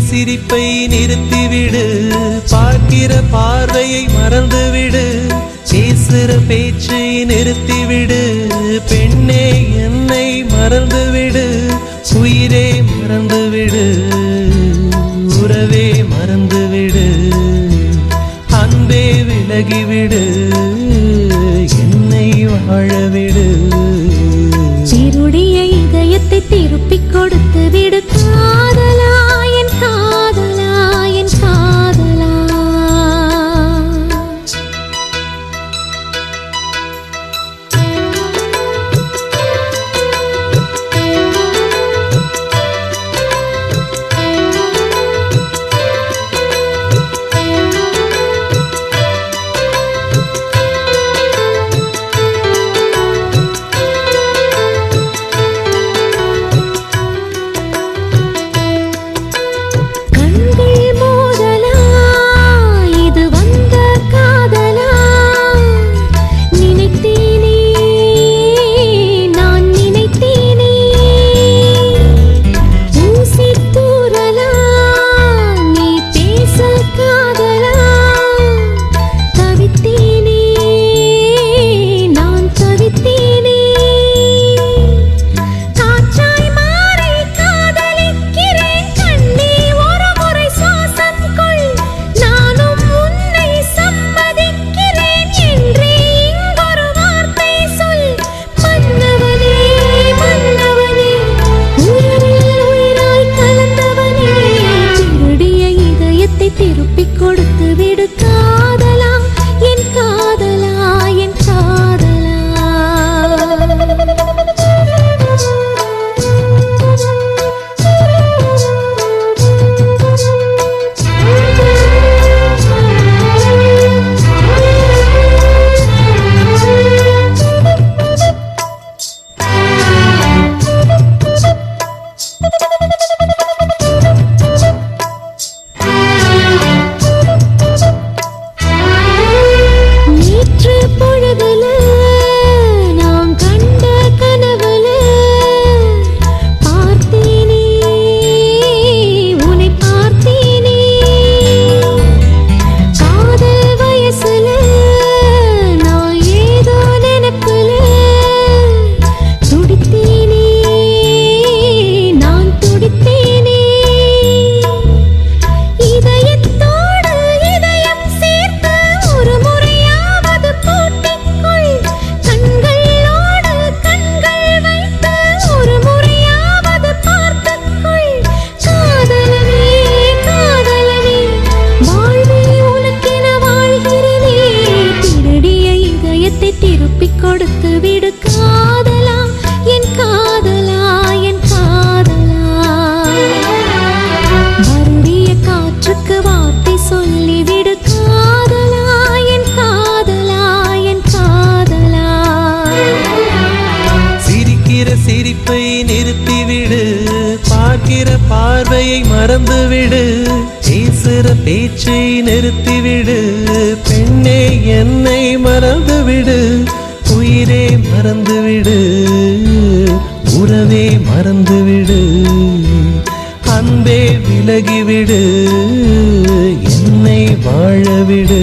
சிரிப்பை நிறுத்திவிடு, பார்க்கிற பார்வையை மறந்துவிடு, பேசுற பேச்சை நிறுத்திவிடு, பெண்ணே என்னை மறந்துவிடு, உயிரே மறந்துவிடு, உறவே மறந்துவிடு, அன்பே விலகிவிடு, என்னை வாழவிடு. சிறுடைய இதயத்தை திருப்பிக் கொடுத்து விடு காதலா, என் காதலா, என் காதலா. திருப்பிக் கொடுத்து விடு காதலா, என் காதலா, என் காதலா. திருப்பிக் கொடுத்து விடு காதலா, என் காதலா, என் காதலா. மறுடிய காற்றுக்கு வார்த்தை சொல்லிவிடு காதலா, என் காதலா, என் காதலா. சிரிக்கிற சிரிப்பை நிறுத்திவிடு, பார்க்கிற பார்வையை மறந்துவிடு, பேசுற பேச்சை நிறுத்திவிடு, பெண்ணே என்னை மறந்துவிடு, உயிரே மறந்துவிடு, உறவே மறந்துவிடு, அன்பே விலகிவிடு, என்னை வாழவிடு.